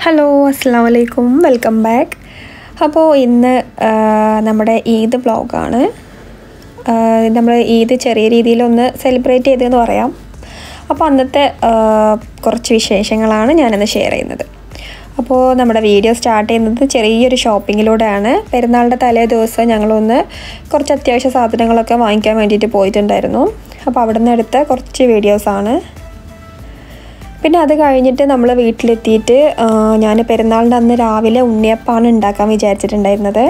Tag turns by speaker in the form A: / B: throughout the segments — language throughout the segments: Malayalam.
A: ഹലോ അസ്സലാമു അലൈക്കും വെൽക്കം ബാക്ക്. അപ്പോൾ ഇന്ന് നമ്മുടെ ഈദ് വ്ളോഗാണ്. നമ്മൾ ഈദ് ചെറിയ രീതിയിലൊന്ന് സെലിബ്രേറ്റ് ചെയ്തതെന്ന് പറയാം. അപ്പോൾ അന്നത്തെ കുറച്ച് വിശേഷങ്ങളാണ് ഞാനിന്ന് ഷെയർ ചെയ്യുന്നത്. അപ്പോൾ നമ്മുടെ വീഡിയോ സ്റ്റാർട്ട് ചെയ്യുന്നത് ചെറിയൊരു ഷോപ്പിങ്ങിലൂടെയാണ്. പെരുന്നാളിൻ്റെ തലേ ദിവസം ഞങ്ങളൊന്ന് കുറച്ച് അത്യാവശ്യ സാധനങ്ങളൊക്കെ വാങ്ങിക്കാൻ വേണ്ടിയിട്ട് പോയിട്ടുണ്ടായിരുന്നു. അപ്പോൾ അവിടെ നിന്ന് എടുത്ത കുറച്ച് വീഡിയോസാണ്. പിന്നെ അത് കഴിഞ്ഞിട്ട് നമ്മൾ വീട്ടിലെത്തിയിട്ട് ഞാൻ പെരുന്നാളിൻ്റെ അന്ന് രാവിലെ ഉണ്ണിയപ്പമാണ് ഉണ്ടാക്കാൻ വിചാരിച്ചിട്ടുണ്ടായിരുന്നത്.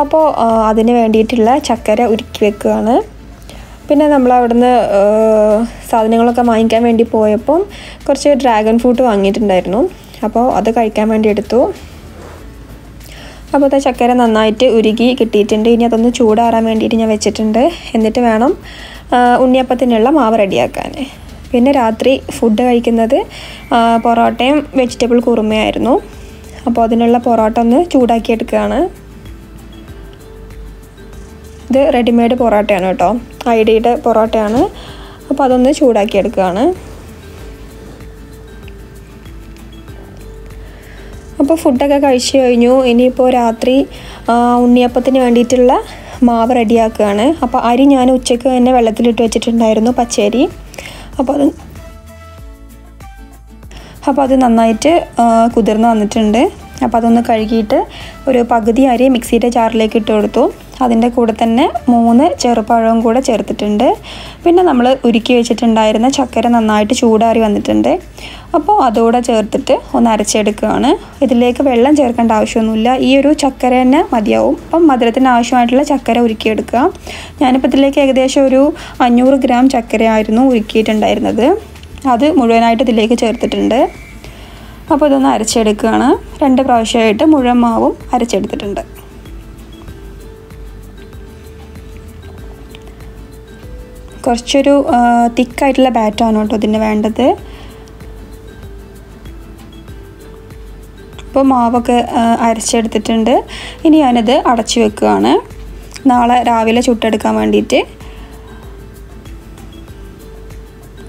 A: അപ്പോൾ അതിന് വേണ്ടിയിട്ടുള്ള ചക്കര ഉരുക്കി വെക്കുകയാണ്. പിന്നെ നമ്മൾ അവിടുന്ന് സാധനങ്ങളൊക്കെ വാങ്ങിക്കാൻ വേണ്ടി പോയപ്പം കുറച്ച് ഡ്രാഗൺ ഫ്രൂട്ട് വാങ്ങിയിട്ടുണ്ടായിരുന്നു. അപ്പോൾ അത് കഴിക്കാൻ വേണ്ടി എടുത്തു. അപ്പോൾ അത് ചക്കര നന്നായിട്ട് ഉരുകി കിട്ടിയിട്ടുണ്ട്. ഇനി അതൊന്ന് ചൂടാറാൻ വേണ്ടിയിട്ട് ഞാൻ വെച്ചിട്ടുണ്ട്. എന്നിട്ട് വേണം ഉണ്ണിയപ്പത്തിനുള്ള മാവ് റെഡിയാക്കാൻ. പിന്നെ രാത്രി ഫുഡ് കഴിക്കുന്നത് പൊറോട്ടയും വെജിറ്റബിൾ കുറുമയായിരുന്നു. അപ്പോൾ അതിനുള്ള പൊറോട്ട ഒന്ന് ചൂടാക്കിയെടുക്കുകയാണ്. ഇത് റെഡിമെയ്ഡ് പൊറോട്ടയാണ് കേട്ടോ, ഐഡിയുടെ പൊറോട്ടയാണ്. അപ്പോൾ അതൊന്ന് ചൂടാക്കിയെടുക്കുകയാണ്. അപ്പോൾ ഫുഡൊക്കെ കഴിച്ച് കഴിഞ്ഞു. ഇനിയിപ്പോൾ രാത്രി ഉണ്ണിയപ്പത്തിന് വേണ്ടിയിട്ടുള്ള മാവ് റെഡിയാക്കുകയാണ്. അപ്പോൾ അരി ഞാൻ ഉച്ചയ്ക്ക് തന്നെ വെള്ളത്തിലിട്ട് വെച്ചിട്ടുണ്ടായിരുന്നു, പച്ചരി. അപ്പോൾ അത് നന്നായിട്ട് കുതിർന്ന് വന്നിട്ടുണ്ട്. അപ്പോൾ അതൊന്ന് കഴുകിയിട്ട് ഒരു പകുതി അരി മിക്സിയുടെ ജാറിലേക്ക് ഇട്ട് കൊടുത്തു. അതിൻ്റെ കൂടെ തന്നെ 3 ചെറുപഴവും കൂടെ ചേർത്തിട്ടുണ്ട്. പിന്നെ നമ്മൾ ഉരുക്കി വെച്ചിട്ടുണ്ടായിരുന്ന ചക്കര നന്നായിട്ട് ചൂടാറി വന്നിട്ടുണ്ട്. അപ്പോൾ അതോടെ ചേർത്തിട്ട് ഒന്ന് അരച്ചെടുക്കുകയാണ്. ഇതിലേക്ക് വെള്ളം ചേർക്കേണ്ട ആവശ്യമൊന്നുമില്ല, ഈ ഒരു ചക്കര തന്നെ മതിയാവും. അപ്പം മധുരത്തിന് ആവശ്യമായിട്ടുള്ള ചക്കര ഉരുക്കിയെടുക്കുക. ഞാനിപ്പോൾ ഇതിലേക്ക് ഏകദേശം ഒരു 500 ഗ്രാം ചക്കരയായിരുന്നു ഉരുക്കിയിട്ടുണ്ടായിരുന്നത്. അത് മുഴുവനായിട്ട് ഇതിലേക്ക് ചേർത്തിട്ടുണ്ട്. അപ്പോൾ ഇതൊന്ന് അരച്ചെടുക്കുകയാണ്. 2 പ്രാവശ്യമായിട്ട് മുഴുവൻ മാവും അരച്ചെടുത്തിട്ടുണ്ട്. കുറച്ചൊരു തിക്കായിട്ടുള്ള ബാറ്റാണ് കേട്ടോ ഇതിന് വേണ്ടത്. ഇപ്പോൾ മാവൊക്കെ അരച്ചെടുത്തിട്ടുണ്ട്. ഇനി ഞാനിത് അടച്ചു വെക്കുകയാണ്, നാളെ രാവിലെ ചുട്ടെടുക്കാൻ വേണ്ടിയിട്ട്.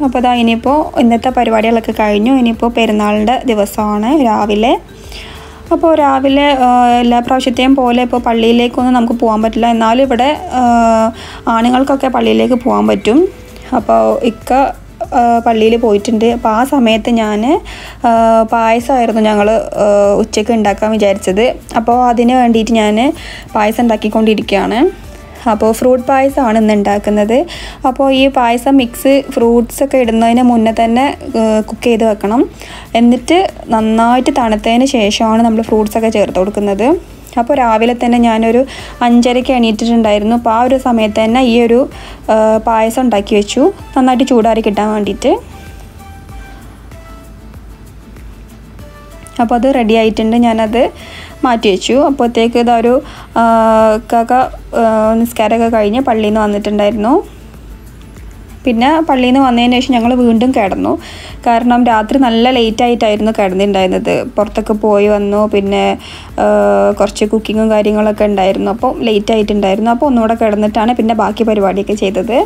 A: അപ്പോൾ അതാ ഇനിയിപ്പോൾ ഇന്നത്തെ പരിപാടികളൊക്കെ കഴിഞ്ഞു. ഇനിയിപ്പോൾ പെരുന്നാളിൻ്റെ ദിവസമാണ് രാവിലെ. അപ്പോൾ രാവിലെ എല്ലാ പ്രാവശ്യത്തെയും പോലെ ഇപ്പോൾ പള്ളിയിലേക്കൊന്നും നമുക്ക് പോകാൻ പറ്റില്ല. എന്നാലും ഇവിടെ ആണുങ്ങൾക്കൊക്കെ പള്ളിയിലേക്ക് പോകാൻ പറ്റും. അപ്പോൾ ഇക്ക പള്ളിയിൽ പോയിട്ടുണ്ട്. അപ്പോൾ ആ സമയത്ത് ഞാൻ പായസമായിരുന്നു ഞങ്ങൾ ഉച്ചയ്ക്ക് ഉണ്ടാക്കാൻ വിചാരിച്ചത്. അപ്പോൾ അതിന് വേണ്ടിയിട്ട് ഞാൻ പായസം ഉണ്ടാക്കിക്കൊണ്ടിരിക്കുകയാണ്. അപ്പോൾ ഫ്രൂട്ട് പായസമാണ് ഇന്ന് ഉണ്ടാക്കുന്നത്. അപ്പോൾ ഈ പായസം മിക്സ് ഫ്രൂട്ട്സൊക്കെ ഇടുന്നതിന് മുന്നേ തന്നെ കുക്ക് ചെയ്ത് വെക്കണം. എന്നിട്ട് നന്നായിട്ട് തണുത്തതിന് ശേഷമാണ് നമ്മൾ ഫ്രൂട്ട്സൊക്കെ ചേർത്ത് കൊടുക്കുന്നത്. അപ്പോൾ രാവിലെ തന്നെ ഞാനൊരു 5:30 എണീറ്റിട്ടുണ്ടായിരുന്നു. അപ്പോൾ ആ ഒരു സമയത്ത് തന്നെ ഈ ഒരു പായസം ഉണ്ടാക്കി വെച്ചു, നന്നായിട്ട് ചൂടാറി കിട്ടാൻ വേണ്ടിയിട്ട്. അപ്പോൾ അത് റെഡി ആയിട്ടുണ്ട്, ഞാനത് മാറ്റി വെച്ചു. അപ്പോഴത്തേക്ക് ഇതൊരു കാക്ക നിസ്കാരമൊക്കെ കഴിഞ്ഞ് പള്ളിയിൽ നിന്ന് വന്നിട്ടുണ്ടായിരുന്നു. പിന്നെ പള്ളിയിൽ നിന്ന് വന്നതിന് ശേഷം ഞങ്ങൾ വീണ്ടും കിടന്നു. കാരണം രാത്രി നല്ല ലേറ്റായിട്ടായിരുന്നു കിടന്നിട്ടുണ്ടായിരുന്നത്. പുറത്തൊക്കെ പോയി വന്നു, പിന്നെ കുറച്ച് കുക്കിങ്ങും കാര്യങ്ങളൊക്കെ ഉണ്ടായിരുന്നു. അപ്പോൾ ലേറ്റ് ആയിട്ടുണ്ടായിരുന്നു. അപ്പോൾ ഒന്നുകൂടെ കിടന്നിട്ടാണ് പിന്നെ ബാക്കി പരിപാടിയൊക്കെ ചെയ്തത്.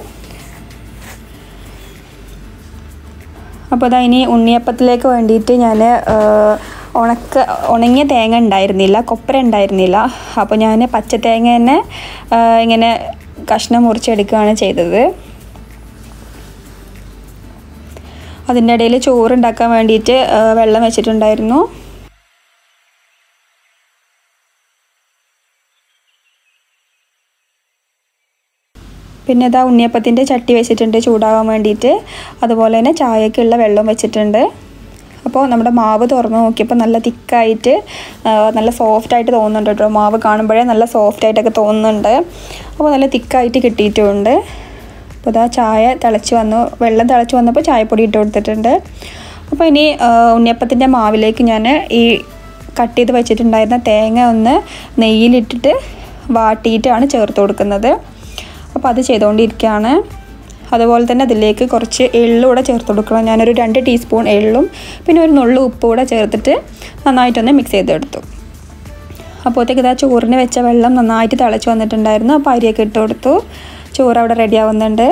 A: അപ്പോൾ അതാ ഇനി ഉണ്ണിയപ്പത്തിലേക്ക് വേണ്ടിയിട്ട് ഞാൻ ഉണങ്ങിയ തേങ്ങ ഉണ്ടായിരുന്നില്ല, കൊപ്ര ഉണ്ടായിരുന്നില്ല. അപ്പോൾ ഞാൻ പച്ച തേങ്ങ തന്നെ ഇങ്ങനെ കഷ്ണം മുറിച്ചെടുക്കുകയാണ് ചെയ്തത്. അതിൻ്റെ ഇടയിൽ ചോറുണ്ടാക്കാൻ വേണ്ടിയിട്ട് വെള്ളം വെച്ചിട്ടുണ്ടായിരുന്നു. പിന്നെ ഇതാ ഉണ്ണിയപ്പത്തിൻ്റെ ചട്ടി വെച്ചിട്ടുണ്ട് ചൂടാകാൻ വേണ്ടിയിട്ട്. അതുപോലെ തന്നെ ചായക്കുള്ള വെള്ളം വെച്ചിട്ടുണ്ട്. അപ്പോൾ നമ്മുടെ മാവ് തുറന്ന് നോക്കിയപ്പോൾ നല്ല തിക്കായിട്ട് നല്ല സോഫ്റ്റായിട്ട് തോന്നുന്നുണ്ട് കേട്ടോ. മാവ് കാണുമ്പോഴേ നല്ല സോഫ്റ്റായിട്ടൊക്കെ തോന്നുന്നുണ്ട്. അപ്പോൾ നല്ല തിക്കായിട്ട് കിട്ടിയിട്ടുമുണ്ട്. അപ്പോൾ ഇതാ ചായ തിളച്ച് വന്നു, വെള്ളം തിളച്ച് വന്നപ്പോൾ ചായപ്പൊടി ഇട്ട് കൊടുത്തിട്ടുണ്ട്. അപ്പോൾ ഇനി ഉണ്ണിയപ്പത്തിൻ്റെ മാവിലേക്ക് ഞാൻ ഈ കട്ട് ചെയ്ത് വെച്ചിട്ടുണ്ടായിരുന്ന തേങ്ങ ഒന്ന് നെയ്യിലിട്ടിട്ട് വാട്ടിയിട്ടാണ് ചേർത്ത് കൊടുക്കുന്നത്. അപ്പോൾ അത് ചെയ്തുകൊണ്ടിരിക്കുകയാണ്. അതുപോലെ തന്നെ അതിലേക്ക് കുറച്ച് എള്ളൂടെ ചേർത്ത് കൊടുക്കണം. ഞാനൊരു 2 ടീസ്പൂൺ എള്ളും പിന്നെ ഒരു നുള്ളു ഉപ്പ് കൂടെ ചേർത്തിട്ട് നന്നായിട്ടൊന്ന് മിക്സ് ചെയ്തെടുത്തു. അപ്പോഴത്തേക്ക് ഇതാ ചോറിന് വെച്ച വെള്ളം നന്നായിട്ട് തിളച്ച് വന്നിട്ടുണ്ടായിരുന്നു. അപ്പോൾ അരിയൊക്കെ ഇട്ട് കൊടുത്തു. ചോറ് അവിടെ റെഡി ആവുന്നുണ്ട്.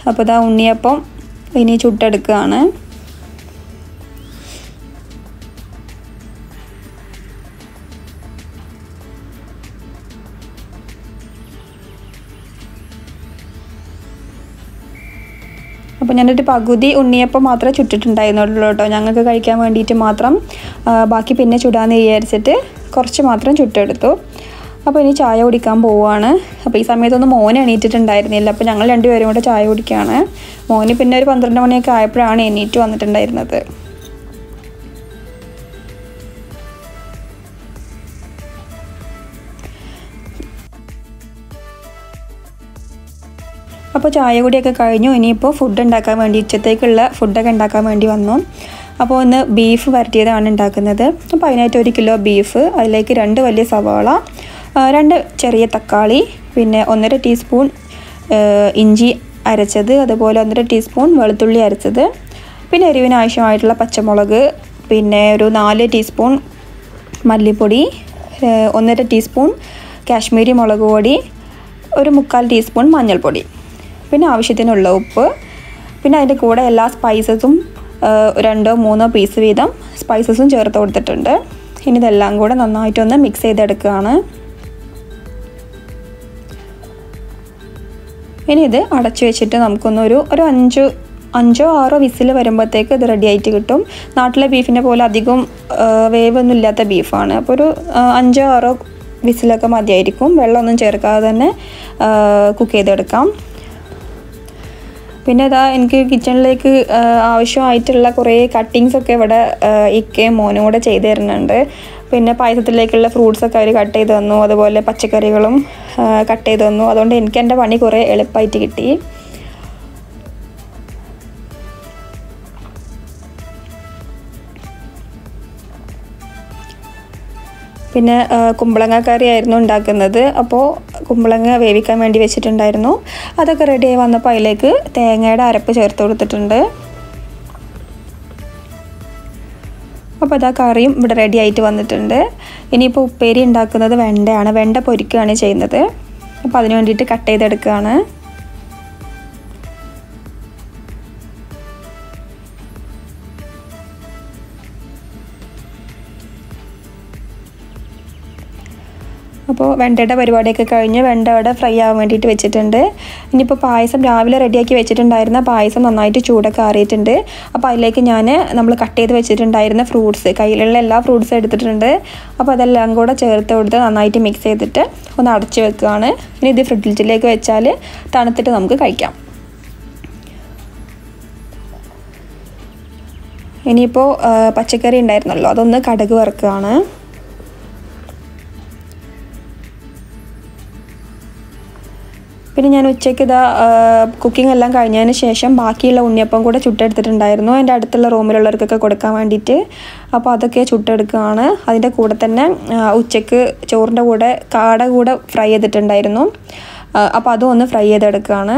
A: അപ്പോൾ ഇതാ ഉണ്ണിയപ്പം ഇനി ചുട്ടെടുക്കുകയാണ്. അപ്പോൾ ഞാനൊരു പകുതി ഉണ്ണിയപ്പം മാത്രമേ ചുട്ടിട്ടുണ്ടായിരുന്നുള്ളൂ കേട്ടോ, ഞങ്ങൾക്ക് കഴിക്കാൻ വേണ്ടിയിട്ട് മാത്രം. ബാക്കി പിന്നെ ചുടാന്ന് വിചാരിച്ചിട്ട് കുറച്ച് മാത്രം ചുട്ടെടുത്തു. അപ്പോൾ ഇനി ചായ കുടിക്കാൻ പോവുകയാണ്. അപ്പോൾ ഈ സമയത്തൊന്നും മോൻ എണീറ്റിട്ടുണ്ടായിരുന്നില്ല, അപ്പോൾ ഞങ്ങൾ രണ്ടുപേരും കൂടെ ചായ കുടിക്കുകയാണ്. മോന് പിന്നെ ഒരു 12 മണിയൊക്കെ ആയപ്പോഴാണ് എണീറ്റ് വന്നിട്ടുണ്ടായിരുന്നത്. അപ്പോൾ ചായ കുടിയൊക്കെ കഴിഞ്ഞു. ഇനിയിപ്പോൾ ഫുഡ് ഉണ്ടാക്കാൻ വേണ്ടി, ഉച്ചത്തേക്കുള്ള ഫുഡൊക്കെ ഉണ്ടാക്കാൻ വേണ്ടി വന്നു. അപ്പോൾ ഒന്ന് ബീഫ് വരട്ടിയതാണ് ഉണ്ടാക്കുന്നത്. അപ്പോൾ അതിനായിട്ട് 1 കിലോ ബീഫ്, അതിലേക്ക് 2 വലിയ സവാള, 2 ചെറിയ തക്കാളി, പിന്നെ 1.5 ടീസ്പൂൺ ഇഞ്ചി അരച്ചത്, അതുപോലെ 1.5 ടീസ്പൂൺ വെളുത്തുള്ളി അരച്ചത്, പിന്നെ എരിവിന് ആവശ്യമായിട്ടുള്ള പച്ചമുളക്, പിന്നെ ഒരു 4 ടീസ്പൂൺ മല്ലിപ്പൊടി, 1.5 ടീസ്പൂൺ കാശ്മീരി മുളക് പൊടി, ഒരു 1/4 ടീസ്പൂൺ മഞ്ഞൾപ്പൊടി, പിന്നെ ആവശ്യത്തിനുള്ള ഉപ്പ്, പിന്നെ അതിൻ്റെ കൂടെ എല്ലാ സ്പൈസസും 2-3 പീസ് വീതം സ്പൈസസും ചേർത്ത് കൊടുത്തിട്ടുണ്ട്. ഇനി ഇതെല്ലാം കൂടെ നന്നായിട്ടൊന്ന് മിക്സ് ചെയ്തെടുക്കുകയാണ്. ഇനി ഇത് അടച്ചു വെച്ചിട്ട് നമുക്കൊന്ന് ഒരു 5-6 വിസിൽ വരുമ്പോഴത്തേക്ക് ഇത് റെഡി ആയിട്ട് കിട്ടും. നാട്ടിലെ ബീഫിനെ പോലെ അധികം വേവൊന്നും ഇല്ലാത്ത ബീഫാണ്. അപ്പോൾ ഒരു 5-6 വിസിലൊക്കെ മതിയായിരിക്കും. വെള്ളമൊന്നും ചേർക്കാതെ തന്നെ കുക്ക് ചെയ്തെടുക്കാം. പിന്നെ ഇതാ എനിക്ക് കിച്ചണിലേക്ക് ആവശ്യമായിട്ടുള്ള കുറേ കട്ടിങ്സൊക്കെ ഇവിടെ ഇക്കയും മോനും കൂടെ ചെയ്ത് തരുന്നുണ്ട്. പിന്നെ പായസത്തിലേക്കുള്ള ഫ്രൂട്ട്സൊക്കെ അവർ കട്ട് ചെയ്ത് തന്നു, അതുപോലെ പച്ചക്കറികളും കട്ട് ചെയ്ത് തന്നു. അതുകൊണ്ട് എനിക്ക് എൻ്റെ പണി കുറേ എളുപ്പമായിട്ട് കിട്ടി. പിന്നെ കുമ്പളങ്ങ കറിയായിരുന്നു ഉണ്ടാക്കുന്നത്. അപ്പോൾ കുമ്പളങ്ങ വേവിക്കാൻ വേണ്ടി വെച്ചിട്ടുണ്ടായിരുന്നു. അതൊക്കെ റെഡിയായി വന്നപ്പോൾ അതിലേക്ക് തേങ്ങയുടെ അരപ്പ് ചേർത്ത് കൊടുത്തിട്ടുണ്ട്. അപ്പോൾ അതാ കറിയും ഇവിടെ റെഡി ആയിട്ട് വന്നിട്ടുണ്ട്. ഇനിയിപ്പോൾ ഉപ്പേരി ഉണ്ടാക്കുന്നത് വെണ്ടയാണ്. വെണ്ട പൊരിക്കുകയാണ് ചെയ്യുന്നത്. അപ്പോൾ അതിന് വേണ്ടിയിട്ട് കട്ട് ചെയ്തെടുക്കുകയാണ്. അപ്പോൾ വെണ്ടയുടെ പരിപാടിയൊക്കെ കഴിഞ്ഞ് വെണ്ട അവിടെ ഫ്രൈ ആവാൻ വേണ്ടിയിട്ട് വെച്ചിട്ടുണ്ട്. ഇനിയിപ്പോൾ പായസം രാവിലെ റെഡിയാക്കി വെച്ചിട്ടുണ്ടായിരുന്ന പായസം നന്നായിട്ട് ചൂടൊക്കെ ആറിയിട്ടുണ്ട്. അപ്പോൾ അതിലേക്ക് നമ്മൾ കട്ട് ചെയ്ത് വെച്ചിട്ടുണ്ടായിരുന്ന ഫ്രൂട്ട്സ്, കയ്യിലുള്ള എല്ലാ ഫ്രൂട്ട്സും എടുത്തിട്ടുണ്ട്. അപ്പോൾ അതെല്ലാം കൂടെ ചേർത്ത് കൊടുത്ത് നന്നായിട്ട് മിക്സ് ചെയ്തിട്ട് ഒന്ന് അടച്ച് വെക്കുകയാണ്. ഇനി ഇത് ഫ്രിഡ്ജിലേക്ക് വെച്ചാൽ തണുത്തിട്ട് നമുക്ക് കഴിക്കാം. ഇനിയിപ്പോൾ പച്ചക്കറി ഉണ്ടായിരുന്നല്ലോ, അതൊന്ന് കടുക് വറുക്കുകയാണ്. പിന്നെ ഞാൻ ഉച്ചയ്ക്ക് കുക്കിംഗ് എല്ലാം കഴിഞ്ഞതിന് ശേഷം ബാക്കിയുള്ള ഉണ്ണിയപ്പം കൂടെ ചുട്ടെടുത്തിട്ടുണ്ടായിരുന്നു എൻ്റെ അടുത്തുള്ള റൂമിലുള്ളവർക്കൊക്കെ കൊടുക്കാൻ വേണ്ടിയിട്ട്. അപ്പോൾ അതൊക്കെ ചുട്ടെടുക്കുകയാണ്. അതിൻ്റെ കൂടെ തന്നെ ഉച്ചയ്ക്ക് ചോറിൻ്റെ കൂടെ കാട കൂടെ ഫ്രൈ ചെയ്തിട്ടുണ്ടായിരുന്നു. അപ്പോൾ അതും ഒന്ന് ഫ്രൈ ചെയ്തെടുക്കുകയാണ്.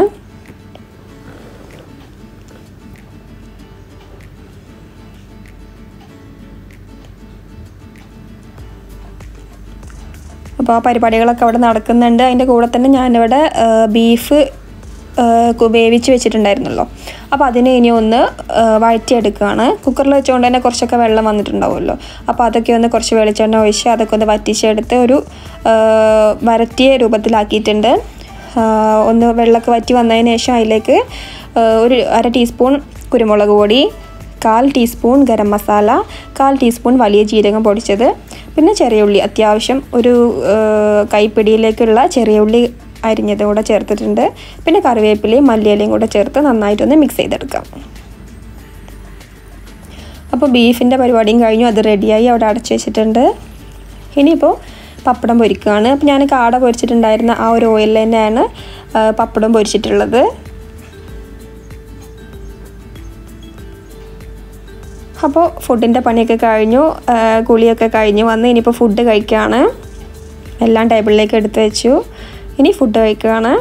A: അപ്പോൾ ആ പരിപാടികളൊക്കെ അവിടെ നടക്കുന്നുണ്ട്. അതിൻ്റെ കൂടെ തന്നെ ഞാനിവിടെ ബീഫ് വേവിച്ച് വെച്ചിട്ടുണ്ടായിരുന്നല്ലോ, അപ്പോൾ അതിനെ ഇനി ഒന്ന് വഴറ്റിയെടുക്കുകയാണ്. കുക്കറിൽ വെച്ചുകൊണ്ട് തന്നെ കുറച്ചൊക്കെ വെള്ളം വന്നിട്ടുണ്ടാവുമല്ലോ, അപ്പോൾ അതൊക്കെ ഒന്ന് കുറച്ച് വെളിച്ചെണ്ണ ഒഴിച്ച് അതൊക്കെ ഒന്ന് വറ്റിച്ചെടുത്ത് ഒരു വരട്ടിയ രൂപത്തിലാക്കിയിട്ടുണ്ട്. ഒന്ന് വെള്ളമൊക്കെ വറ്റി വന്നതിന് ശേഷം അതിലേക്ക് ഒരു 1/2 ടീസ്പൂൺ കുരുമുളക് പൊടി, 1/4 ടീസ്പൂൺ ഗരം മസാല, 1/4 ടീസ്പൂൺ വലിയ ജീരകം പൊടിച്ചത്, പിന്നെ ചെറിയ ഉള്ളി അത്യാവശ്യം ഒരു കൈപ്പിടിയിലേക്കുള്ള ചെറിയ ഉള്ളി അരിഞ്ഞതും കൂടെ ചേർത്തിട്ടുണ്ട്. പിന്നെ കറിവേപ്പിലയും മല്ലിയിലയും കൂടെ ചേർത്ത് നന്നായിട്ടൊന്ന് മിക്സ് ചെയ്തെടുക്കാം. അപ്പോൾ ബീഫിൻ്റെ പരിപാടിയും കഴിഞ്ഞു, അത് റെഡിയായി അവിടെ അടച്ചു വെച്ചിട്ടുണ്ട്. ഇനിയിപ്പോൾ പപ്പടം പൊരിക്കുകയാണ്. അപ്പോൾ ഞാൻ കാട പൊരിച്ചിട്ടുണ്ടായിരുന്ന ആ ഒരു ഓയിൽ തന്നെയാണ് പപ്പടം പൊരിച്ചിട്ടുള്ളത്. അപ്പോൾ ഫുഡിൻ്റെ പണിയൊക്കെ കഴിഞ്ഞു, കുളിയൊക്കെ കഴിഞ്ഞു വന്ന് ഇനിയിപ്പോൾ ഫുഡ് കഴിക്കുകയാണ്. എല്ലാം ടേബിളിലേക്ക് എടുത്ത് വെച്ചു. ഇനി ഫുഡ് കഴിക്കുകയാണ്.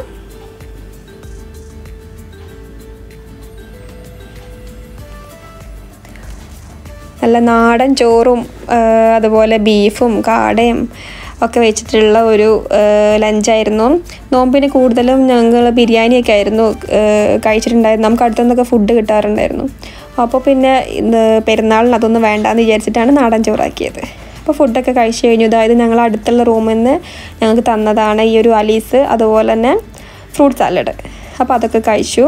A: നല്ല നാടൻ ചോറും അതുപോലെ ബീഫും കാടയും ഒക്കെ വെച്ചിട്ടുള്ള ഒരു ലഞ്ചായിരുന്നു. നോമ്പിന് കൂടുതലും ഞങ്ങൾ ബിരിയാണിയൊക്കെ ആയിരുന്നു കഴിച്ചിട്ടുണ്ടായിരുന്നു. നമുക്ക് അടുത്തുനിന്നൊക്കെ ഫുഡ് കിട്ടാറുണ്ടായിരുന്നു. അപ്പോൾ പിന്നെ പെരുന്നാളിന് അതൊന്നും വേണ്ടാന്ന് വിചാരിച്ചിട്ടാണ് നാടൻ ചോറാക്കിയത്. അപ്പോൾ ഫുഡൊക്കെ കഴിച്ച് കഴിഞ്ഞു. അതായത് ഞങ്ങൾ അടുത്തുള്ള റൂമിൽ നിന്ന് ഞങ്ങൾക്ക് തന്നതാണ് ഈ ഒരു അലീസ്, അതുപോലെ തന്നെ ഫ്രൂട്ട് സാലഡ്. അപ്പോൾ അതൊക്കെ കഴിച്ചു.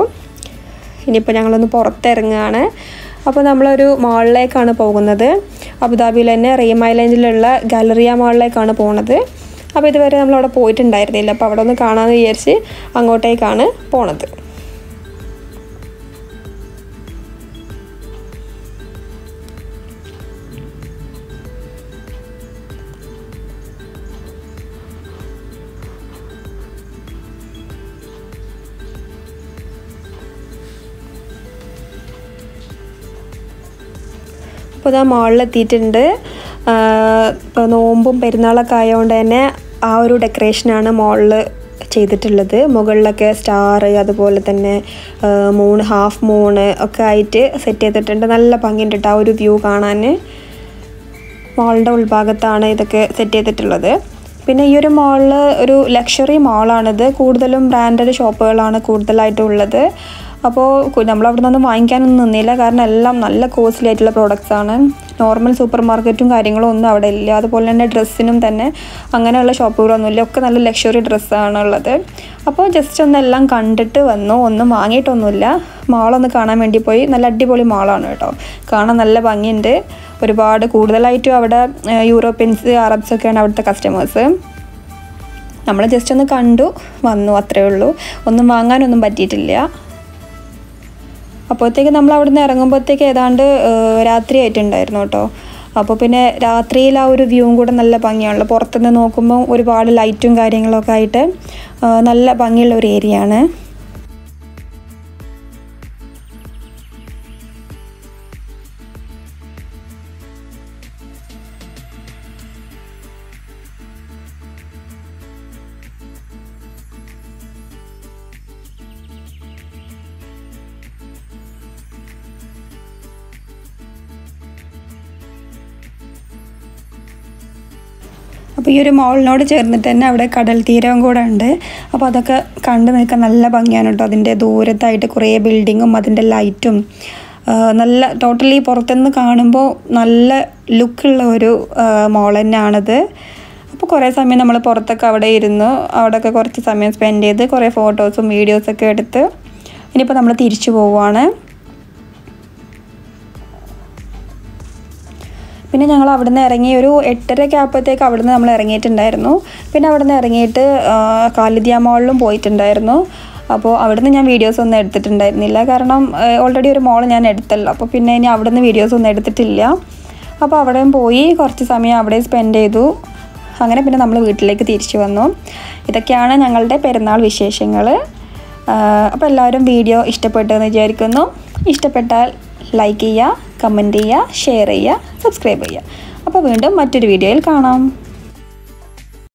A: ഇനിയിപ്പോൾ ഞങ്ങളൊന്ന് പുറത്തിറങ്ങുകയാണ്. അപ്പോൾ നമ്മളൊരു മാളിലേക്കാണ് പോകുന്നത്. അബുദാബിയിൽ തന്നെ റീം ഐലൻഡിലുള്ള ഗാലറിയ മാളിലേക്കാണ് പോകുന്നത്. അപ്പോൾ ഇതുവരെ നമ്മളവിടെ പോയിട്ടുണ്ടായിരുന്നില്ല. അപ്പോൾ അവിടെ ഒന്ന് കാണാമെന്ന് വിചാരിച്ച് അങ്ങോട്ടേക്കാണ് പോണത്. അപ്പോൾ ഇതാ മാളിലെത്തിയിട്ടുണ്ട്. നോമ്പും പെരുന്നാളൊക്കെ ആയതുകൊണ്ട് തന്നെ ആ ഒരു ഡെക്കറേഷനാണ് മാളിൽ ചെയ്തിട്ടുള്ളത്. മുകളിലൊക്കെ സ്റ്റാർ, അതുപോലെ തന്നെ മൂൺ, ഹാഫ് മൂണ് ഒക്കെ ആയിട്ട് സെറ്റ് ചെയ്തിട്ടുണ്ട്. നല്ല ഭംഗിയുണ്ട് കേട്ടോ ആ ഒരു വ്യൂ കാണാൻ. മാളിൻ്റെ ഉൾഭാഗത്താണ് ഇതൊക്കെ സെറ്റ് ചെയ്തിട്ടുള്ളത്. പിന്നെ ഈ ഒരു മാളിൽ ഒരു ലക്ഷറി മാളാണിത്. കൂടുതലും ബ്രാൻഡഡ് ഷോപ്പുകളാണ് കൂടുതലായിട്ടും ഉള്ളത്. അപ്പോൾ നമ്മളവിടെ നിന്നൊന്നും വാങ്ങിക്കാനൊന്നും നിന്നില്ല, കാരണം എല്ലാം നല്ല കോസ്റ്റ്ലി ആയിട്ടുള്ള പ്രോഡക്റ്റ്സാണ്. നോർമൽ സൂപ്പർ മാർക്കറ്റും കാര്യങ്ങളും ഒന്നും അവിടെ ഇല്ല. അതുപോലെ തന്നെ ഡ്രസ്സിനും തന്നെ അങ്ങനെയുള്ള ഷോപ്പുകളൊന്നുമില്ല, ഒക്കെ നല്ല ലക്ഷറി ഡ്രസ്സാണ് ഉള്ളത്. അപ്പോൾ ജസ്റ്റ് ഒന്നെല്ലാം കണ്ടിട്ട് വന്നു, ഒന്നും വാങ്ങിയിട്ടൊന്നുമില്ല. മാളൊന്ന് കാണാൻ വേണ്ടി പോയി. നല്ല അടിപൊളി മാളാണ് കേട്ടോ, കാണാൻ നല്ല ഭംഗിയുണ്ട്. ഒരുപാട് കൂടുതലായിട്ടും അവിടെ യൂറോപ്യൻസ്, അറബ്സൊക്കെയാണ് അവിടുത്തെ കസ്റ്റമേഴ്സ്. നമ്മൾ ജസ്റ്റ് ഒന്ന് കണ്ടു വന്നു, അത്രയേ ഉള്ളൂ. ഒന്നും വാങ്ങാനൊന്നും പറ്റിയിട്ടില്ല. അപ്പോഴത്തേക്ക് നമ്മൾ അവിടെ നിന്ന് ഇറങ്ങുമ്പോഴത്തേക്ക് ഏതാണ്ട് രാത്രി ആയിട്ടുണ്ടായിരുന്നു കേട്ടോ. അപ്പോൾ പിന്നെ രാത്രിയിൽ ആ ഒരു വ്യൂവും കൂടെ നല്ല ഭംഗിയാണല്ലോ. പുറത്തുനിന്ന് നോക്കുമ്പോൾ ഒരുപാട് ലൈറ്റും കാര്യങ്ങളൊക്കെ ആയിട്ട് നല്ല ഭംഗിയുള്ള ഒരു ഏരിയ ആണ്. അപ്പോൾ ഈ ഒരു മോളിനോട് ചേർന്നിട്ട് തന്നെ അവിടെ കടൽ തീരവും കൂടെ ഉണ്ട്. അപ്പോൾ അതൊക്കെ കണ്ടു നിൽക്കാൻ നല്ല ഭംഗിയാണ് കേട്ടോ. അതിൻ്റെ ദൂരത്തായിട്ട് കുറേ ബിൽഡിങ്ങും അതിൻ്റെ ലൈറ്റും നല്ല ടോട്ടലി പുറത്തുനിന്ന് കാണുമ്പോൾ നല്ല ലുക്കുള്ള ഒരു മോൾ തന്നെയാണിത്. അപ്പോൾ കുറേ സമയം നമ്മൾ പുറത്തൊക്കെ അവിടെ ഇരുന്നു, അവിടെയൊക്കെ കുറച്ച് സമയം സ്പെൻഡ് ചെയ്ത് കുറേ ഫോട്ടോസും വീഡിയോസൊക്കെ എടുത്ത് ഇനിയിപ്പോൾ നമ്മൾ തിരിച്ചു പോവുകയാണ്. പിന്നെ ഞങ്ങൾ അവിടെ നിന്ന് ഇറങ്ങി ഒരു 8:30 ആയപ്പോഴത്തേക്ക് അവിടെ നിന്ന് നമ്മൾ ഇറങ്ങിയിട്ടുണ്ടായിരുന്നു. പിന്നെ അവിടെ നിന്ന് ഇറങ്ങിയിട്ട് ഖാലിദിയ മാളിലും പോയിട്ടുണ്ടായിരുന്നു. അപ്പോൾ അവിടെ നിന്ന് ഞാൻ വീഡിയോസ് ഒന്നും എടുത്തിട്ടുണ്ടായിരുന്നില്ല, കാരണം ഓൾറെഡി ഒരു മോൾ ഞാൻ എടുത്തല്ലോ. അപ്പോൾ പിന്നെ ഇനി അവിടെ നിന്ന് വീഡിയോസ് ഒന്നും എടുത്തിട്ടില്ല. അപ്പോൾ അവിടെയും പോയി കുറച്ച് സമയം അവിടെ സ്പെൻഡ് ചെയ്തു. അങ്ങനെ പിന്നെ നമ്മൾ വീട്ടിലേക്ക് തിരിച്ചു വന്നു. ഇതൊക്കെയാണ് ഞങ്ങളുടെ പെരുന്നാൾ വിശേഷങ്ങൾ. അപ്പോൾ എല്ലാവരും വീഡിയോ ഇഷ്ടപ്പെട്ടെന്ന് വിചാരിക്കുന്നു. ഇഷ്ടപ്പെട്ടാൽ ലൈക്ക് ചെയ്യുക, കമൻറ്റ് ചെയ്യുക, ഷെയർ ചെയ്യുക, സബ്സ്ക്രൈബ് ചെയ്യുക. അപ്പോൾ വീണ്ടും മറ്റൊരു വീഡിയോയിൽ കാണാം.